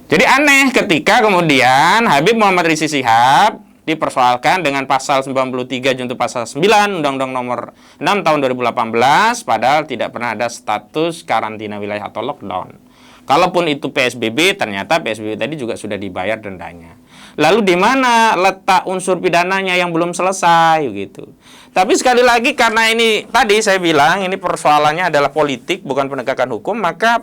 Jadi aneh ketika kemudian Habib Muhammad Rizik Syihab dipersoalkan dengan pasal 93 junto pasal 9 Undang-Undang Nomor 6 Tahun 2018, padahal tidak pernah ada status karantina wilayah atau lockdown. Kalaupun itu PSBB, ternyata PSBB tadi juga sudah dibayar dendanya. Lalu di mana letak unsur pidananya yang belum selesai gitu. Tapi sekali lagi karena ini tadi saya bilang ini persoalannya adalah politik bukan penegakan hukum, maka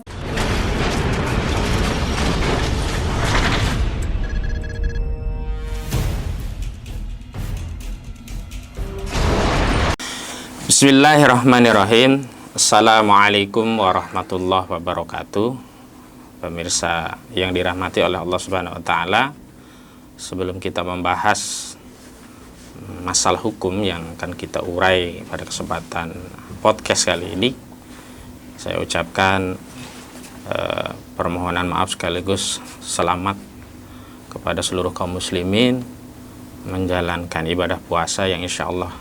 Bismillahirrahmanirrahim. Assalamualaikum warahmatullahi wabarakatuh. Pemirsa yang dirahmati oleh Allah Subhanahu wa taala, sebelum kita membahas masalah hukum yang akan kita urai pada kesempatan podcast kali ini, saya ucapkan permohonan maaf sekaligus selamat kepada seluruh kaum muslimin menjalankan ibadah puasa yang insya Allah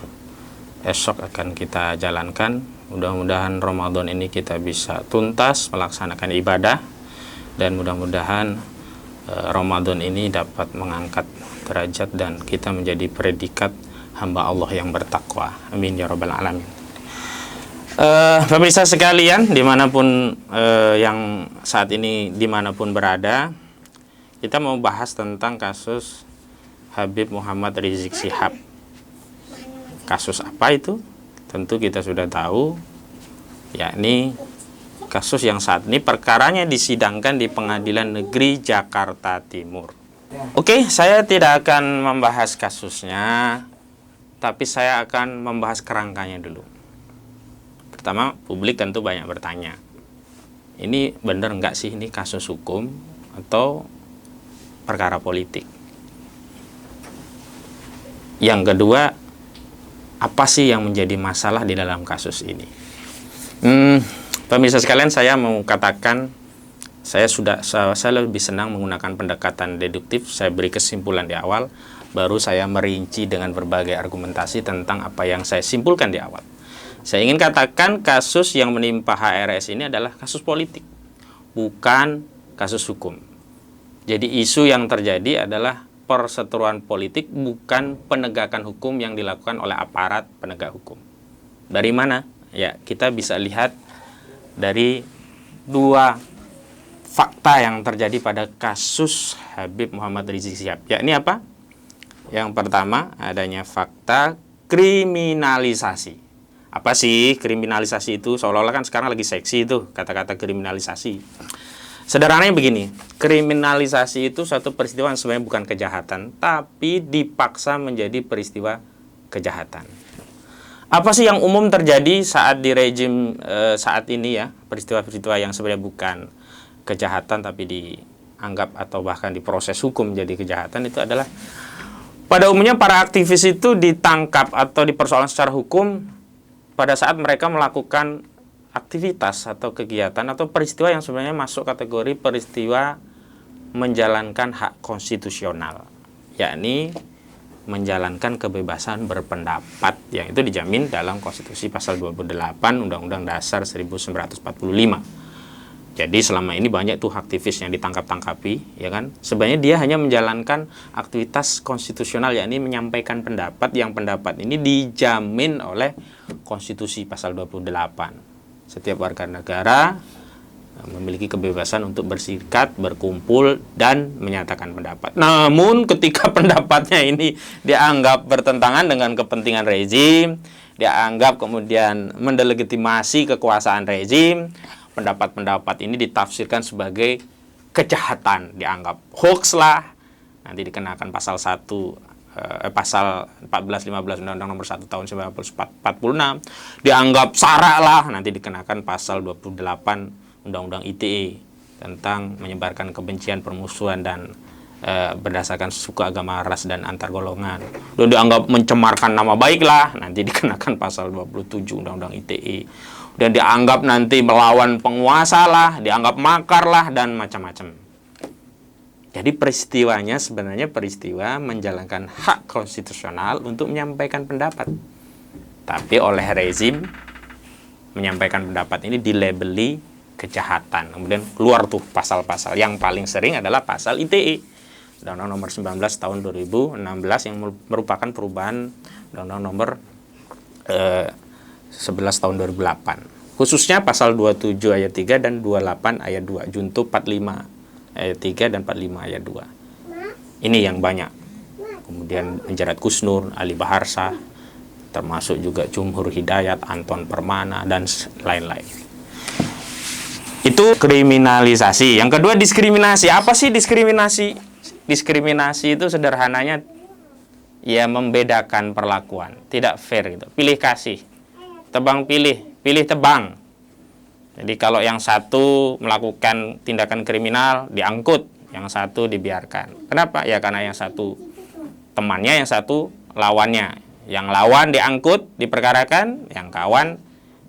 esok akan kita jalankan. Mudah-mudahan Ramadan ini kita bisa tuntas melaksanakan ibadah, dan mudah-mudahan Ramadan ini dapat mengangkat derajat dan kita menjadi predikat hamba Allah yang bertakwa. Amin ya rabbal alamin. Pemirsa sekalian, dimanapun yang saat ini dimanapun berada, kita mau bahas tentang kasus Habib Muhammad Rizik Syihab. Kasus apa itu? Tentu kita sudah tahu, yakni kasus yang saat ini perkaranya disidangkan di Pengadilan Negeri Jakarta Timur. Oke, saya tidak akan membahas kasusnya, tapi saya akan membahas kerangkanya dulu. Pertama, publik tentu banyak bertanya, ini benar nggak sih ini kasus hukum atau perkara politik? Yang kedua, apa sih yang menjadi masalah di dalam kasus ini? Pemirsa sekalian, saya mau katakan saya lebih senang menggunakan pendekatan deduktif. Saya beri kesimpulan di awal, baru saya merinci dengan berbagai argumentasi tentang apa yang saya simpulkan di awal. Saya ingin katakan kasus yang menimpa HRS ini adalah kasus politik, bukan kasus hukum. Jadi isu yang terjadi adalah perseteruan politik, bukan penegakan hukum yang dilakukan oleh aparat penegak hukum. Dari mana? Ya, kita bisa lihat dari dua fakta yang terjadi pada kasus Habib Muhammad Rizik Syihab. Yakni apa? Yang pertama, adanya fakta kriminalisasi. Apa sih kriminalisasi itu? Seolah-olah kan sekarang lagi seksi itu kata-kata kriminalisasi. Sederhananya begini, kriminalisasi itu suatu peristiwa yang sebenarnya bukan kejahatan, tapi dipaksa menjadi peristiwa kejahatan. Apa sih yang umum terjadi saat di rejim saat ini ya, peristiwa-peristiwa yang sebenarnya bukan kejahatan tapi dianggap atau bahkan diproses hukum menjadi kejahatan, itu adalah pada umumnya para aktivis itu ditangkap atau dipersoalkan secara hukum pada saat mereka melakukan aktivitas atau kegiatan atau peristiwa yang sebenarnya masuk kategori peristiwa menjalankan hak konstitusional, yakni menjalankan kebebasan berpendapat yang itu dijamin dalam Konstitusi Pasal 28 Undang-Undang Dasar 1945. Jadi selama ini banyak tuh aktivis yang ditangkap-tangkapi, ya kan? Sebenarnya dia hanya menjalankan aktivitas konstitusional, yakni menyampaikan pendapat, yang pendapat ini dijamin oleh Konstitusi Pasal 28. Setiap warga negara memiliki kebebasan untuk berserikat, berkumpul, dan menyatakan pendapat. Namun ketika pendapatnya ini dianggap bertentangan dengan kepentingan rezim, dianggap kemudian mendelegitimasi kekuasaan rezim, pendapat-pendapat ini ditafsirkan sebagai kejahatan, dianggap hoax lah, nanti dikenakan pasal 1 pasal 14-15 Undang-Undang Nomor 1 Tahun 1946, dianggap sara lah, nanti dikenakan pasal 28 Undang-Undang ITE tentang menyebarkan kebencian, permusuhan, dan berdasarkan suku, agama, ras, dan antar golongan. Dan dianggap mencemarkan nama baik lah, nanti dikenakan pasal 27 Undang-Undang ITE. Dan dianggap nanti melawan penguasa lah, dianggap makar lah, dan macam-macam. Jadi peristiwanya sebenarnya peristiwa menjalankan hak konstitusional untuk menyampaikan pendapat. Tapi oleh rezim, menyampaikan pendapat ini dilabeli kejahatan. Kemudian keluar tuh pasal-pasal. Yang paling sering adalah pasal ITE, Undang-Undang Nomor 19 Tahun 2016, yang merupakan perubahan Undang-Undang Nomor 11 Tahun 2008. Khususnya pasal 27 ayat 3 dan 28 ayat 2, junto 45 ayat 3 dan 45 ayat 2. Ini yang banyak. Kemudian menjerat Kusnur, Ali Baharsa, termasuk juga Jumhur Hidayat, Anton Permana, dan lain-lain. Itu kriminalisasi. Yang kedua, diskriminasi. Apa sih diskriminasi? Diskriminasi itu sederhananya ya membedakan perlakuan, tidak fair gitu. Pilih kasih, tebang pilih, pilih tebang. Jadi kalau yang satu melakukan tindakan kriminal diangkut, yang satu dibiarkan. Kenapa? Ya karena yang satu temannya, yang satu lawannya. Yang lawan diangkut, diperkarakan, yang kawan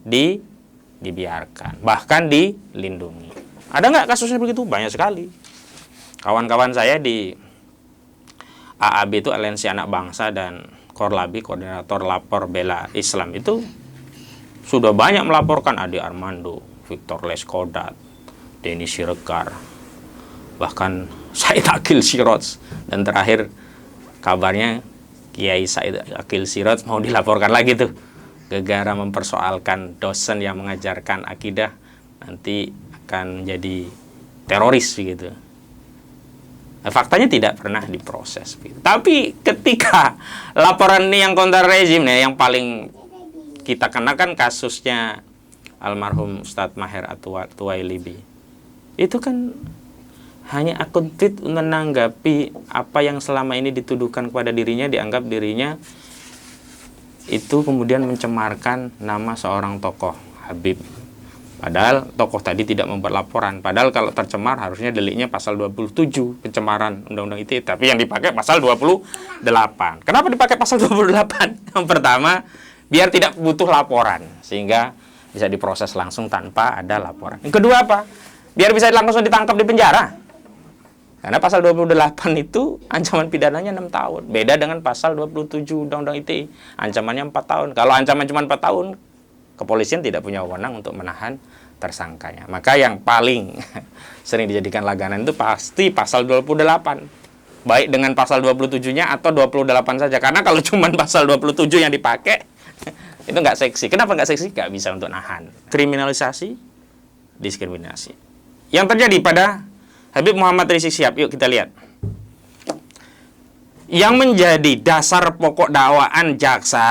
dibiarkan, bahkan dilindungi. Ada nggak kasusnya begitu? Banyak sekali. Kawan-kawan saya di AAB itu, Aliansi Anak Bangsa, dan Korlabi, Koordinator Lapor Bela Islam, itu sudah banyak melaporkan Ade Armando, Victor Leskodat, Denny Siregar, bahkan Said Akil Siroj, dan terakhir kabarnya Kiai Said Akil Siroj mau dilaporkan lagi tuh, gara-gara mempersoalkan dosen yang mengajarkan akidah nanti akan menjadi teroris begitu. Nah, faktanya tidak pernah diproses begitu. Tapi ketika laporan ini yang kontra rezim nih, yang paling kita kenakan kasusnya almarhum Ustadz Maher At-Tuwailibi, itu kan hanya akun tweet menanggapi apa yang selama ini dituduhkan kepada dirinya, dianggap dirinya itu kemudian mencemarkan nama seorang tokoh, Habib. Padahal tokoh tadi tidak membuat laporan. Padahal kalau tercemar harusnya deliknya pasal 27, pencemaran Undang-Undang ITE. Tapi yang dipakai pasal 28. Kenapa dipakai pasal 28? Yang pertama, biar tidak butuh laporan, sehingga bisa diproses langsung tanpa ada laporan. Yang kedua apa? Biar bisa langsung ditangkap di penjara. Karena pasal 28 itu ancaman pidananya 6 tahun. Beda dengan pasal 27 Undang-Undang ITE. Ancamannya 4 tahun. Kalau ancaman cuma 4 tahun, kepolisian tidak punya wewenang untuk menahan tersangkanya. Maka yang paling sering dijadikan langganan itu pasti pasal 28. Baik dengan pasal 27-nya atau 28 saja. Karena kalau cuma pasal 27 yang dipakai, itu nggak seksi. Kenapa nggak seksi? Nggak bisa untuk nahan. Kriminalisasi, diskriminasi. Yang terjadi pada Habib Muhammad Rizik Syihab, yuk kita lihat. Yang menjadi dasar pokok dakwaan jaksa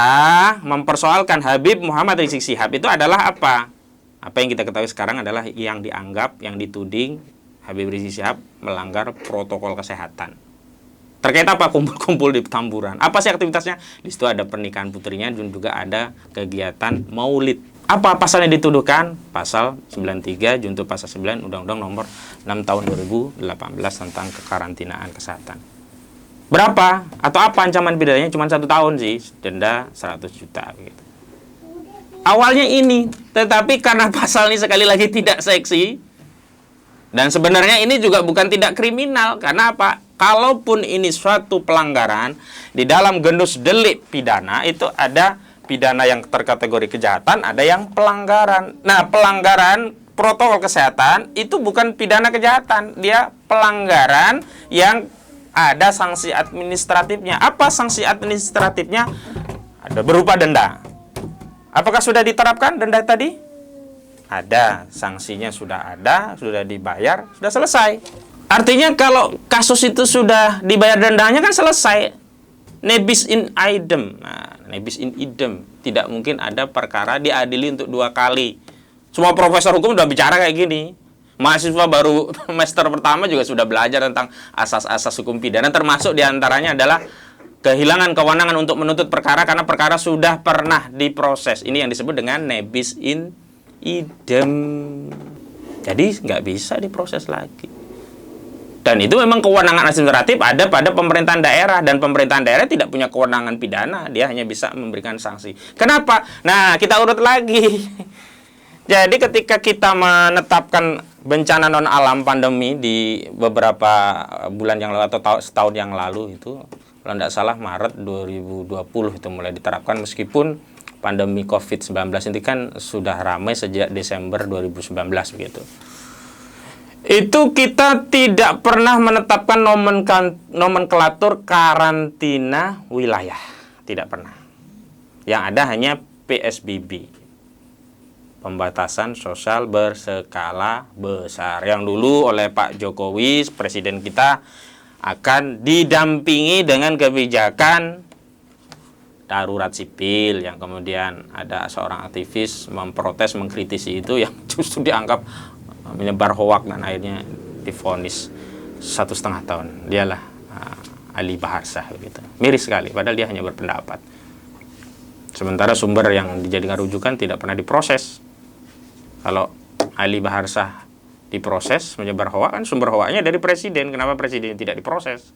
mempersoalkan Habib Muhammad Rizik Syihab itu adalah apa? Apa yang kita ketahui sekarang adalah yang dianggap, yang dituding Habib Rizik Syihab melanggar protokol kesehatan. Terkait apa? Kumpul-kumpul di Petamburan. Apa sih aktivitasnya? Di situ ada pernikahan putrinya dan juga ada kegiatan maulid. Apa pasal yang dituduhkan? Pasal 93 junto pasal 9 Undang-Undang Nomor 6 Tahun 2018 tentang kekarantinaan kesehatan. Berapa? Atau apa ancaman pidananya? Cuma 1 tahun sih, denda 100 juta gitu. Awalnya ini, tetapi karena pasal ini sekali lagi tidak seksi, dan sebenarnya ini juga bukan tidak kriminal. Karena apa? Kalaupun ini suatu pelanggaran, di dalam gendus delik pidana itu ada pidana yang terkategori kejahatan, ada yang pelanggaran. Nah, pelanggaran protokol kesehatan itu bukan pidana kejahatan, dia pelanggaran yang ada sanksi administratifnya. Apa sanksi administratifnya? Ada berupa denda. Apakah sudah diterapkan denda tadi? Ada, sanksinya sudah ada, sudah dibayar, sudah selesai. Artinya kalau kasus itu sudah dibayar dendanya kan selesai. Nebis in idem. Nah, nebis in idem. Tidak mungkin ada perkara diadili untuk 2 kali. Semua profesor hukum udah bicara kayak gini. Mahasiswa baru semester pertama juga sudah belajar tentang asas-asas hukum pidana, termasuk diantaranya adalah kehilangan kewenangan untuk menuntut perkara karena perkara sudah pernah diproses. Ini yang disebut dengan nebis in idem. Jadi nggak bisa diproses lagi. Dan itu memang kewenangan administratif ada pada pemerintahan daerah, dan pemerintahan daerah tidak punya kewenangan pidana, dia hanya bisa memberikan sanksi. Kenapa? Nah, kita urut lagi. Jadi ketika kita menetapkan bencana non alam pandemi di beberapa bulan yang lalu atau setahun yang lalu itu, kalau tidak salah Maret 2020 itu mulai diterapkan, meskipun pandemi COVID-19 ini kan sudah ramai sejak Desember 2019 begitu. Itu kita tidak pernah menetapkan nomenklatur karantina wilayah. Tidak pernah. Yang ada hanya PSBB. Pembatasan sosial berskala besar. Yang dulu oleh Pak Jokowi, presiden kita, akan didampingi dengan kebijakan darurat sipil, yang kemudian ada seorang aktivis memprotes, mengkritisi itu, yang justru dianggap menyebar hoak dan akhirnya divonis 1,5 tahun. Dialah Ali Baharsah begitu. Miris sekali, padahal dia hanya berpendapat. Sementara sumber yang dijadikan rujukan tidak pernah diproses. Kalau Ali Baharsah diproses menyebar hoak, kan sumber hoaknya dari presiden. Kenapa presiden tidak diproses?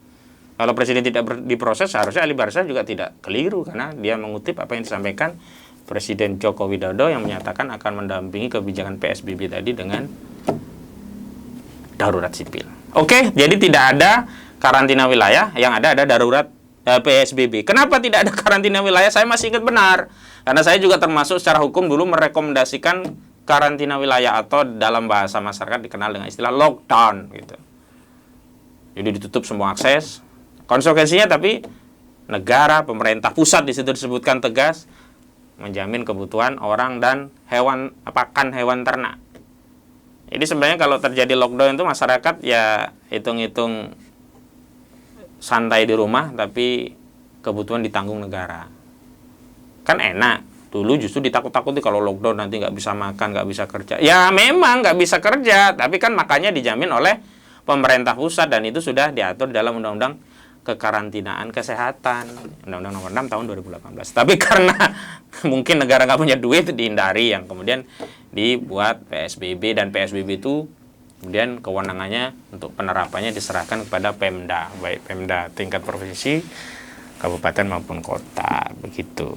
Kalau presiden tidak diproses, seharusnya Ali Baharsah juga tidak keliru, karena dia mengutip apa yang disampaikan Presiden Joko Widodo yang menyatakan akan mendampingi kebijakan PSBB tadi dengan darurat sipil. Oke, jadi tidak ada karantina wilayah, yang ada darurat PSBB. Kenapa tidak ada karantina wilayah? Saya masih ingat benar, karena saya juga termasuk secara hukum dulu merekomendasikan karantina wilayah, atau dalam bahasa masyarakat dikenal dengan istilah lockdown gitu. Jadi ditutup semua akses. Konsekuensinya tapi negara, pemerintah pusat di situ disebutkan tegas menjamin kebutuhan orang dan hewan, pakan hewan ternak. Jadi sebenarnya kalau terjadi lockdown itu masyarakat ya hitung-hitung santai di rumah, tapi kebutuhan ditanggung negara. Kan enak. Dulu justru ditakut-takuti kalau lockdown nanti nggak bisa makan, nggak bisa kerja. Ya memang nggak bisa kerja, tapi kan makanya dijamin oleh pemerintah pusat, dan itu sudah diatur dalam Undang-Undang Kekarantinaan Kesehatan, Undang-Undang Nomor 6 Tahun 2018. Tapi karena mungkin negara nggak punya duit, dihindari, yang kemudian dibuat PSBB, dan PSBB itu kemudian kewenangannya untuk penerapannya diserahkan kepada Pemda, baik Pemda tingkat provinsi, kabupaten maupun kota, begitu.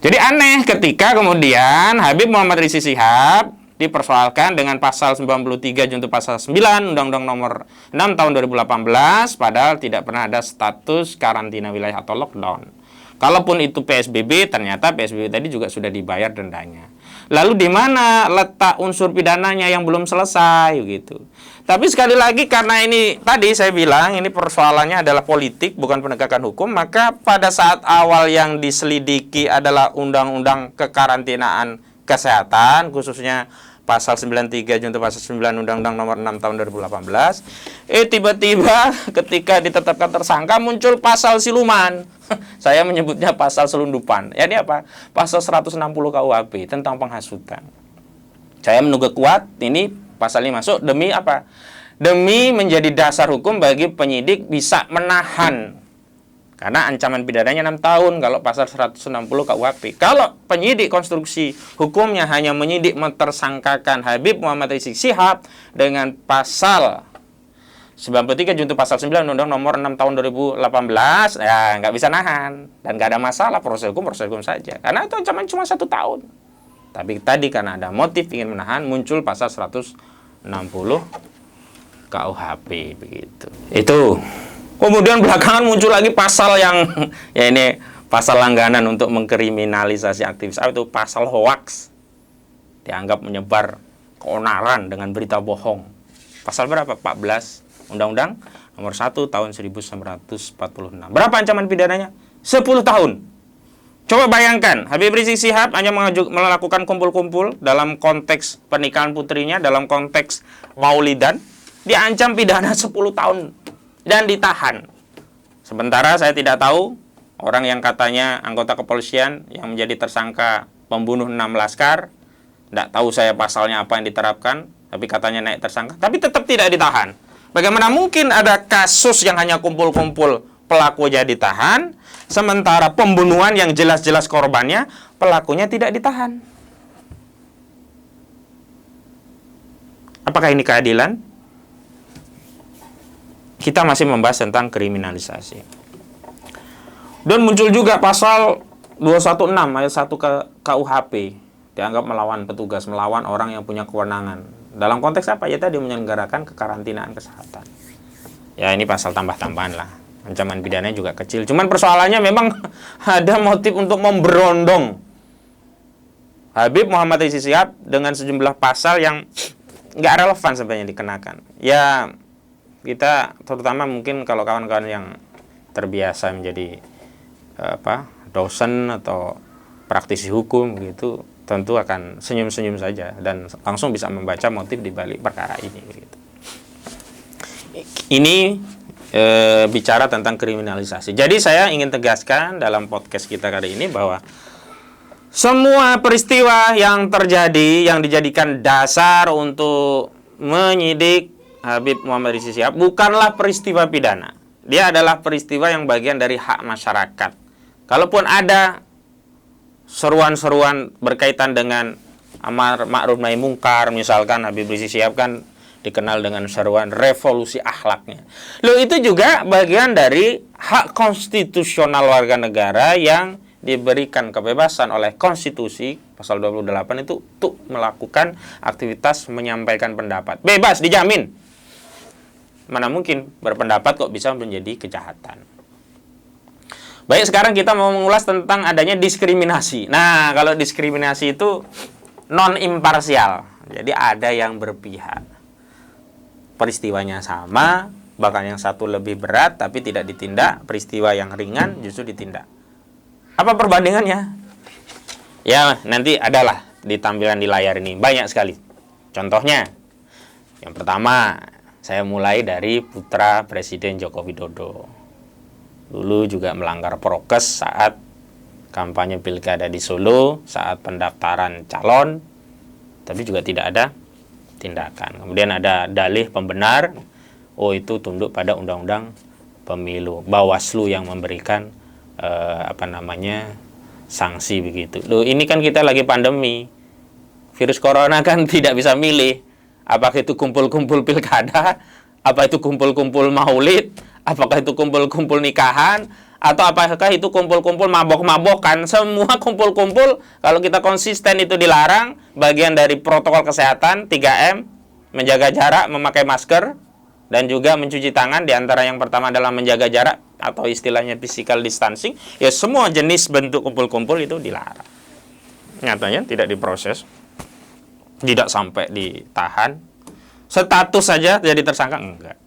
Jadi aneh ketika kemudian Habib Muhammad Rizik Syihab dipersoalkan dengan pasal 93 junto pasal 9 Undang-Undang Nomor 6 Tahun 2018, padahal tidak pernah ada status karantina wilayah atau lockdown. Kalaupun itu PSBB, ternyata PSBB tadi juga sudah dibayar dendanya. Lalu di mana letak unsur pidananya yang belum selesai gitu. Tapi sekali lagi, karena ini tadi saya bilang ini persoalannya adalah politik, bukan penegakan hukum, maka pada saat awal yang diselidiki adalah Undang-Undang Kekarantinaan Kesehatan, khususnya pasal 93 junto pasal 9 Undang-Undang Nomor 6 Tahun 2018, tiba-tiba ketika ditetapkan tersangka muncul pasal siluman. Saya menyebutnya pasal selundupan. Ya, ini apa? Pasal 160 KUHP tentang penghasutan. Saya menduga kuat ini pasal ini masuk demi apa? Demi menjadi dasar hukum bagi penyidik bisa menahan. Karena ancaman pidananya 6 tahun kalau pasal 160 KUHP. Kalau penyidik konstruksi hukumnya hanya menyidik mentersangkakan Habib Muhammad Rizik Syihab dengan pasal 93 junto pasal 9 Undang-Undang Nomor 6 Tahun 2018, ya nggak bisa nahan. Dan nggak ada masalah, proses hukum saja. Karena itu ancaman cuma 1 tahun. Tapi tadi karena ada motif ingin menahan, muncul pasal 160 KUHP begitu. Itu. Kemudian belakangan muncul lagi pasal yang ya ini pasal langganan untuk mengkriminalisasi aktivis. Itu pasal hoaks. Dianggap menyebar keonaran dengan berita bohong. Pasal berapa? 14 Undang-Undang Nomor 1 Tahun 1946. Berapa ancaman pidananya? 10 tahun. Coba bayangkan, Habib Rizik Syihab hanya melakukan kumpul-kumpul dalam konteks pernikahan putrinya, dalam konteks maulidan, diancam pidana 10 tahun dan ditahan. Sementara saya tidak tahu orang yang katanya anggota kepolisian yang menjadi tersangka pembunuh 6 laskar, tidak tahu saya pasalnya apa yang diterapkan, tapi katanya naik tersangka, tapi tetap tidak ditahan. Bagaimana mungkin ada kasus yang hanya kumpul-kumpul pelaku jadi ditahan, sementara pembunuhan yang jelas-jelas korbannya, pelakunya tidak ditahan? Apakah ini keadilan? Kita masih membahas tentang kriminalisasi. Dan muncul juga pasal 216 ayat 1 KUHP, dianggap melawan petugas, melawan orang yang punya kewenangan. Dalam konteks apa? Ya tadi menyelenggarakan kekarantinaan kesehatan. Ya ini pasal tambah-tambahan lah. Ancaman pidananya juga kecil. Cuman persoalannya memang ada motif untuk memberondong Habib Muhammad Rizik Syihab dengan sejumlah pasal yang nggak relevan sebenarnya dikenakan. Ya, kita terutama mungkin kalau kawan-kawan yang terbiasa menjadi dosen atau praktisi hukum gitu, tentu akan senyum-senyum saja dan langsung bisa membaca motif di balik perkara ini gitu. Ini bicara tentang kriminalisasi. Jadi saya ingin tegaskan dalam podcast kita kali ini bahwa semua peristiwa yang terjadi yang dijadikan dasar untuk menyidik Habib Muhammad Rizik Syihab bukanlah peristiwa pidana. Dia adalah peristiwa yang bagian dari hak masyarakat. Kalaupun ada seruan-seruan berkaitan dengan amar ma'ruf nahi mungkar, misalkan Habib Rizik Syihab kan dikenal dengan seruan revolusi akhlaknya. Loh, itu juga bagian dari hak konstitusional warga negara yang diberikan kebebasan oleh konstitusi pasal 28 itu untuk melakukan aktivitas menyampaikan pendapat. Bebas, dijamin. Mana mungkin berpendapat kok bisa menjadi kejahatan. Baik, sekarang kita mau mengulas tentang adanya diskriminasi. Nah, kalau diskriminasi itu non-imparsial. Jadi ada yang berpihak. Peristiwanya sama, bahkan yang satu lebih berat tapi tidak ditindak, peristiwa yang ringan justru ditindak. Apa perbandingannya? Ya, nanti adalah ditampilkan di layar ini. Banyak sekali. Contohnya, yang pertama, saya mulai dari putra Presiden Joko Widodo. Dulu juga melanggar prokes saat kampanye pilkada di Solo, saat pendaftaran calon, tapi juga tidak ada tindakan. Kemudian ada dalih pembenar, itu tunduk pada undang-undang pemilu. Bawaslu yang memberikan sanksi begitu. Loh, ini kan kita lagi pandemi. Virus corona kan tidak bisa milih. Apakah itu kumpul-kumpul pilkada, apa itu kumpul-kumpul maulid, apakah itu kumpul-kumpul nikahan, atau apakah itu kumpul-kumpul mabok-mabokan. Semua kumpul-kumpul kalau kita konsisten itu dilarang, bagian dari protokol kesehatan 3M, menjaga jarak, memakai masker, dan juga mencuci tangan. Di antara yang pertama adalah menjaga jarak atau istilahnya physical distancing. Ya, semua jenis bentuk kumpul-kumpul itu dilarang. Nyatanya tidak diproses, tidak sampai ditahan, status saja jadi tersangka enggak.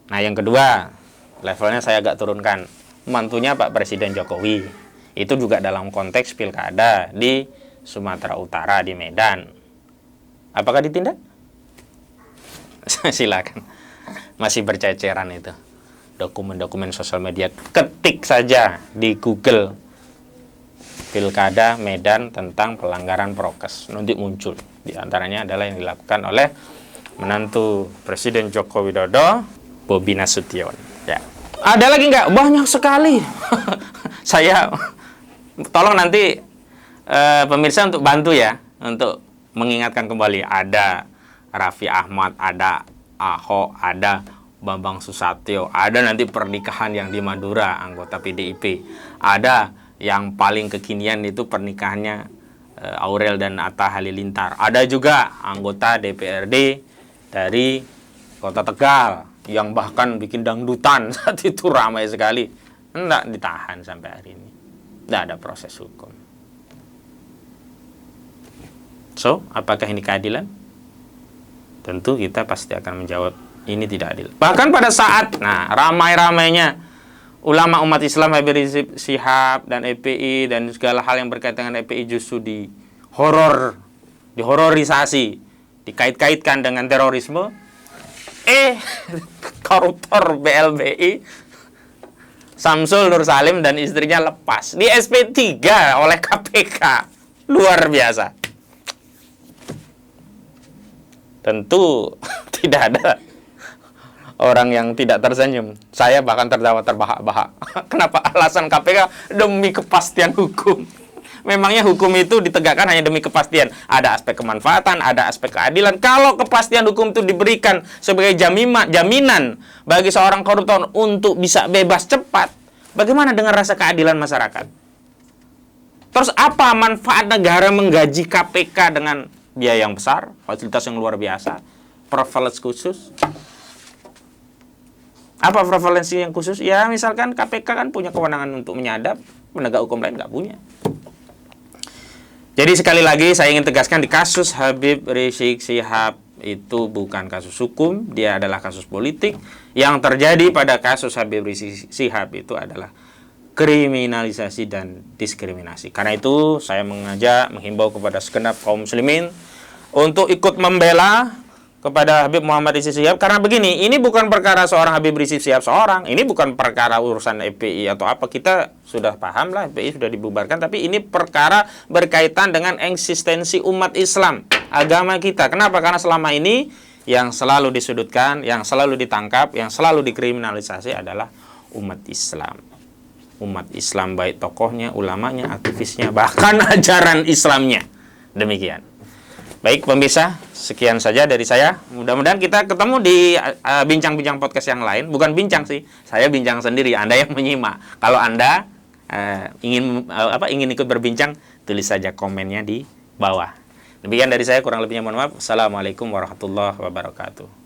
Nah, yang kedua, levelnya saya agak turunkan. Mantunya Pak Presiden Jokowi, itu juga dalam konteks pilkada di Sumatera Utara, di Medan. Apakah ditindak? Silakan. Masih berceceran itu dokumen-dokumen sosial media. Ketik saja di Google pilkada Medan tentang pelanggaran prokes, nanti muncul. Di antaranya adalah yang dilakukan oleh menantu Presiden Joko Widodo, Bobi Nasution. Ya. Ada lagi nggak? Banyak sekali. Saya tolong nanti pemirsa untuk bantu ya, untuk mengingatkan kembali. Ada Raffi Ahmad, ada Ahok, ada Bambang Susatyo, ada nanti pernikahan yang di Madura, anggota PDIP. Ada yang paling kekinian itu pernikahannya Aurel dan Atta Halilintar. Ada juga anggota DPRD dari Kota Tegal yang bahkan bikin dangdutan saat itu ramai sekali. Tidak ditahan sampai hari ini. Tidak ada proses hukum. So, apakah ini keadilan? Tentu kita pasti akan menjawab ini tidak adil. Bahkan pada saat ramai-ramainya ulama umat Islam Habib Rizik Syihab dan EPI dan segala hal yang berkaitan dengan EPI justru dihororisasi, dikait-kaitkan dengan terorisme. Koruptor BLBI Samsul Nur Salim dan istrinya lepas di SP3 oleh KPK. Luar biasa. Tentu tidak ada orang yang tidak tersenyum. Saya bahkan tertawa terbahak-bahak. Kenapa? Alasan KPK demi kepastian hukum. Memangnya hukum itu ditegakkan hanya demi kepastian. Ada aspek kemanfaatan, ada aspek keadilan. Kalau kepastian hukum itu diberikan sebagai jaminan bagi seorang koruptor untuk bisa bebas cepat, bagaimana dengan rasa keadilan masyarakat? Terus apa manfaat negara menggaji KPK dengan biaya yang besar, fasilitas yang luar biasa, privilege khusus? Apa prevalensi yang khusus? Ya, misalkan KPK kan punya kewenangan untuk menyadap, penegak hukum lain nggak punya. Jadi sekali lagi saya ingin tegaskan, di kasus Habib Rizik Syihab itu bukan kasus hukum, dia adalah kasus politik. Yang terjadi pada kasus Habib Rizik Syihab itu adalah kriminalisasi dan diskriminasi. Karena itu saya menghimbau kepada segenap kaum muslimin untuk ikut membela kepada Habib Muhammad Rizik Syihab, karena begini, ini bukan perkara seorang Habib Rizik Syihab seorang, ini bukan perkara urusan FPI atau apa, kita sudah paham lah FPI sudah dibubarkan, tapi ini perkara berkaitan dengan eksistensi umat Islam, agama kita. Kenapa? Karena selama ini yang selalu disudutkan, yang selalu ditangkap, yang selalu dikriminalisasi adalah umat Islam. Umat Islam, baik tokohnya, ulamanya, aktivisnya, bahkan ajaran Islamnya. Demikian. Baik pemirsa, sekian saja dari saya. Mudah-mudahan kita ketemu di bincang-bincang podcast yang lain. Bukan bincang sih, saya bincang sendiri. Anda yang menyimak. Kalau Anda ingin ikut berbincang, tulis saja komennya di bawah. Demikian dari saya, kurang lebihnya mohon maaf. Assalamualaikum warahmatullahi wabarakatuh.